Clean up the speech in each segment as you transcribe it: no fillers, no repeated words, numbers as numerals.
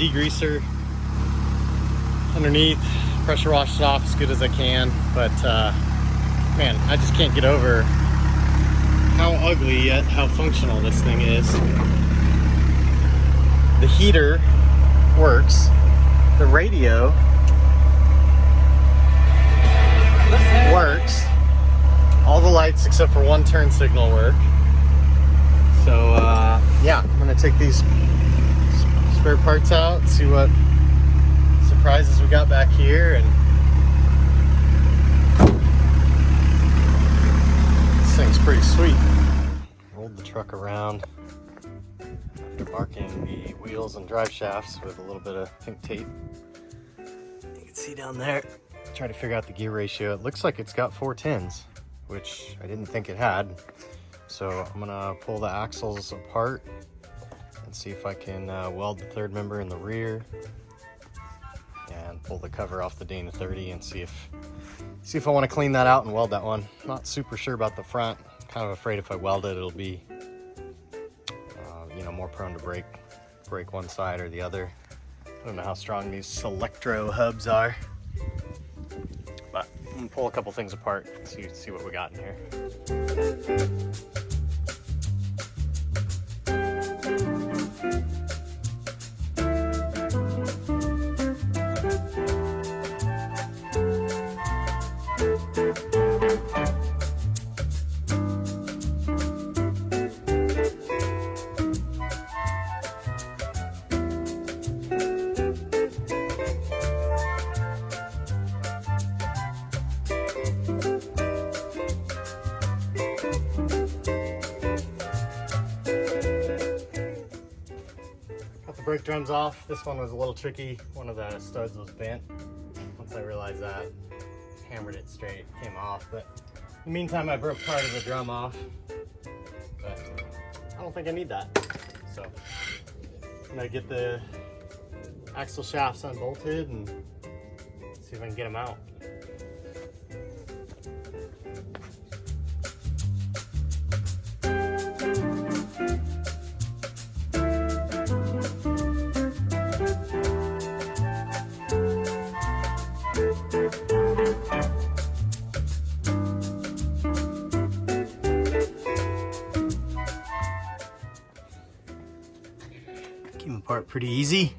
degreaser underneath, pressure washed it off as good as I can, but man, I just can't get over how ugly yet how functional this thing is. The heater works, the radio works, all the lights except for one turn signal work. So yeah, I'm gonna take these spare parts out, see what surprises we got back here, and this thing's pretty sweet. Rolled the truck around after marking the wheels and drive shafts with a little bit of pink tape. You can see down there, try to figure out the gear ratio. It looks like it's got 410s, which I didn't think it had. So I'm gonna pull the axles apart and see if I can weld the third member in the rear and pull the cover off the Dana 30 and see if I want to clean that out and weld that one. Not super sure about the front. Kind of afraid if I weld it, it'll be you know, more prone to break one side or the other. I don't know how strong these Selectro hubs are, but I'm gonna pull a couple things apart and see what we got in here. Brake drums off. This one was a little tricky. One of the studs was bent. Once I realized that, hammered it straight, came off. But in the meantime, I broke part of the drum off. But I don't think I need that. So I'm gonna get the axle shafts unbolted and see if I can get them out. Came apart pretty easy.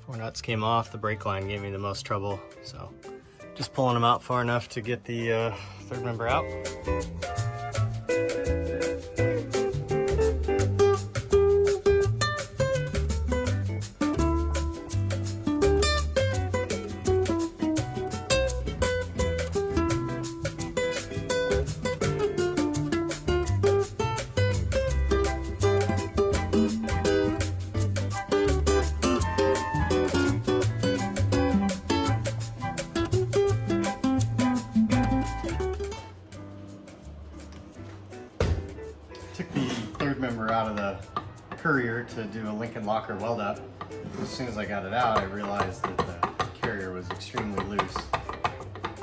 4 nuts came off. The brake line gave me the most trouble, so just pulling them out far enough to get the third member out. Took the third member out of the courier to do a Lincoln locker weld up. As soon as I got it out, I realized that the carrier was extremely loose.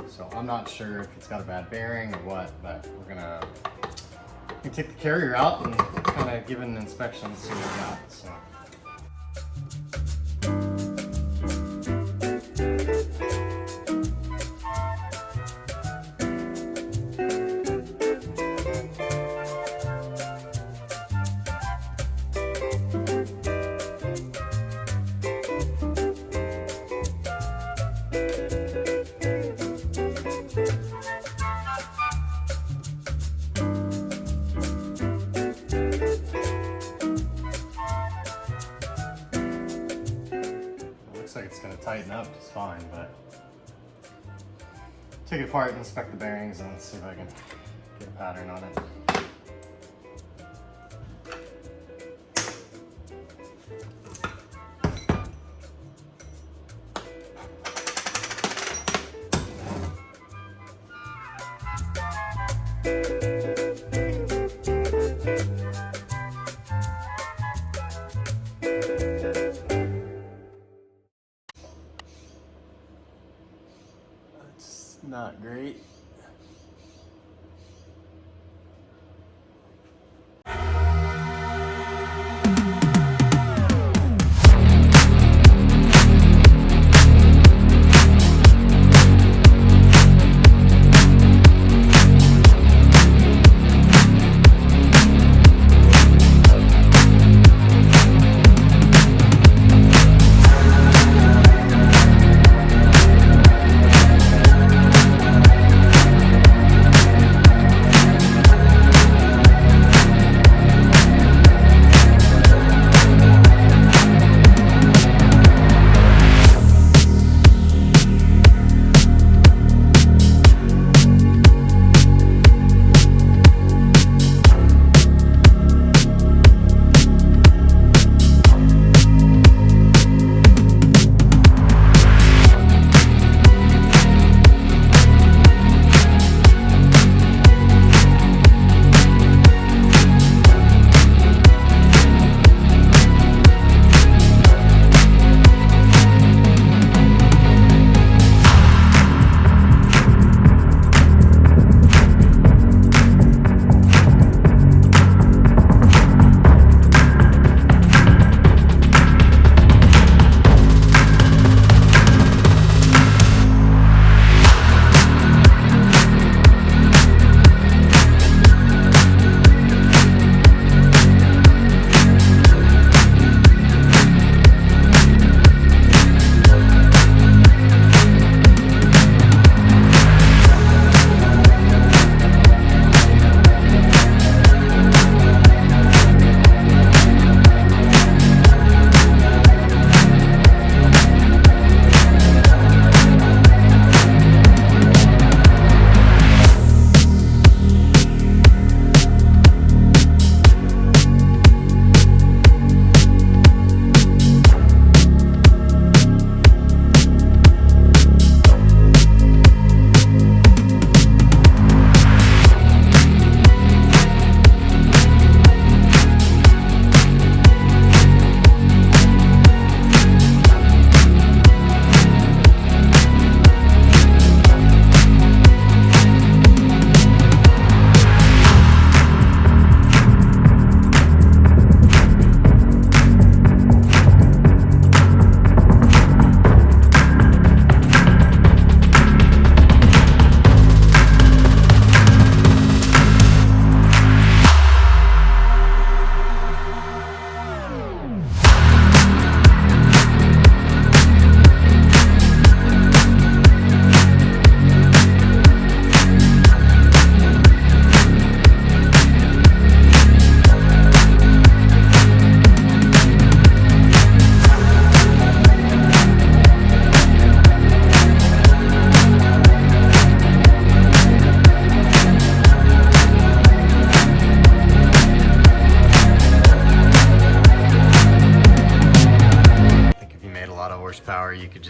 So I'm not sure if it's got a bad bearing or what, but we're gonna take the carrier out and kind of give it an inspection and see what we got. So. Looks like it's going to tighten up just fine, but take it apart and inspect the bearings and see if I can get a pattern on it. That's not great.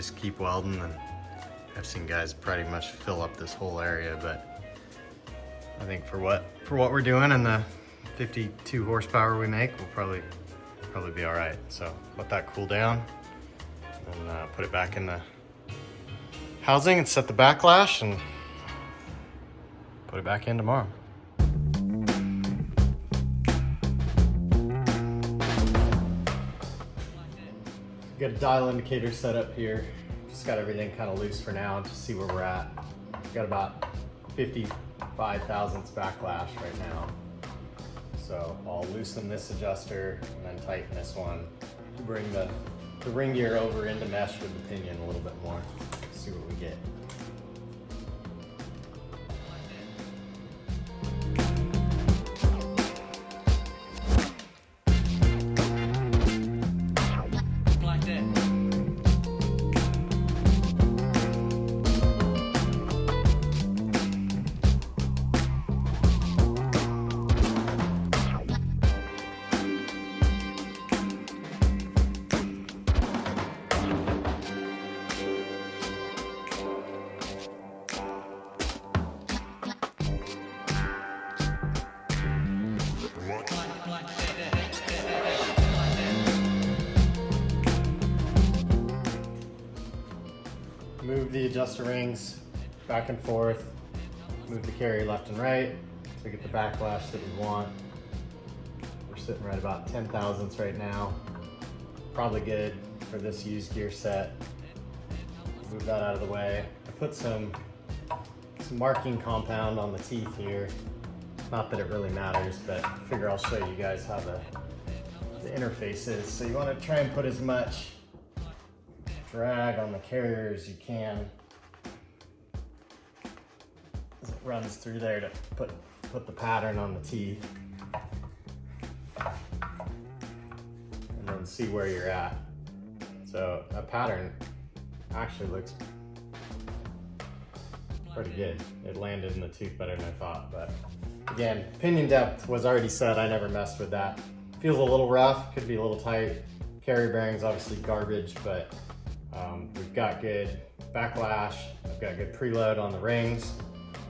just keep welding, and I've seen guys pretty much fill up this whole area, but I think for what we're doing and the 52 horsepower we make, we'll probably be all right. So let that cool down and put it back in the housing and set the backlash and put it back in tomorrow. Got a dial indicator set up here. Just got everything kind of loose for now to see where we're at. Got about 55 thousandths backlash right now. So I'll loosen this adjuster and then tighten this one. Bring the ring gear over into mesh with the pinion a little bit more. See what we get. Move the adjuster rings back and forth, move the carrier left and right to get the backlash that we want. We're sitting right about 10 thousandths right now. Probably good for this used gear set. Move that out of the way. I put some marking compound on the teeth here. Not that it really matters, but I figure I'll show you guys how the interface is. So you want to try and put as much drag on the carrier as you can as it runs through there to put the pattern on the teeth, and then see where you're at. So a pattern actually looks pretty good. It landed in the tooth better than I thought, but again, pinion depth was already set. I never messed with that. Feels a little rough, could be a little tight. Carrier bearings obviously garbage, but we've got good backlash. I've got good preload on the rings,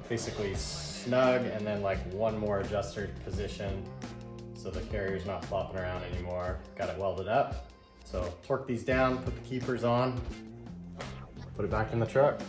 basically snug, and then like one more adjuster position so the carrier's not flopping around anymore. Got it welded up. So torque these down, put the keepers on, put it back in the truck.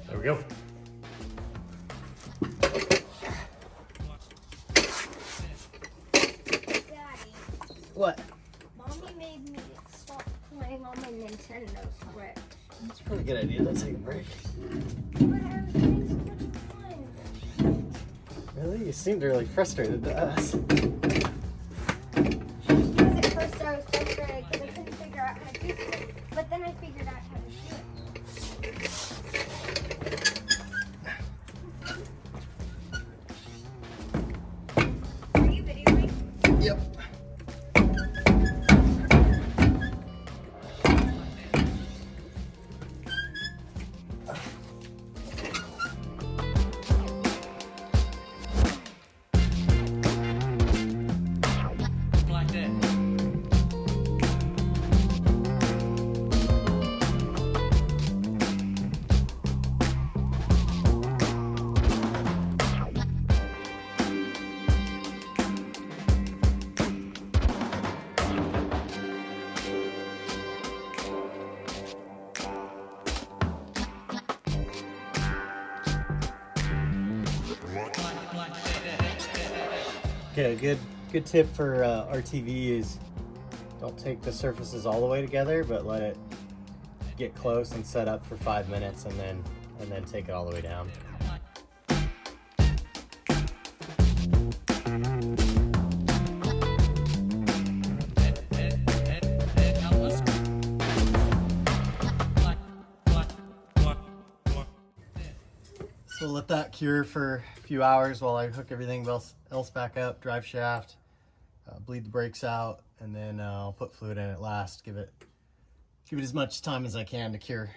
There we go. Daddy. What? Mommy made me stop playing on my Nintendo Switch. That's a pretty good idea. Let's take a break. But I was having so much fun. Really? You seemed really frustrated to us. Because at first I was frustrated because I couldn't figure out how to do it. But then I figured out how to do it. Are you videoing? Yep. Okay, a good tip for RTV is don't take the surfaces all the way together, but let it get close and set up for 5 minutes, and then take it all the way down. So we'll let that cure for a few hours while I hook everything else back up, drive shaft, bleed the brakes out, and then I'll put fluid in it last. Give it as much time as I can to cure.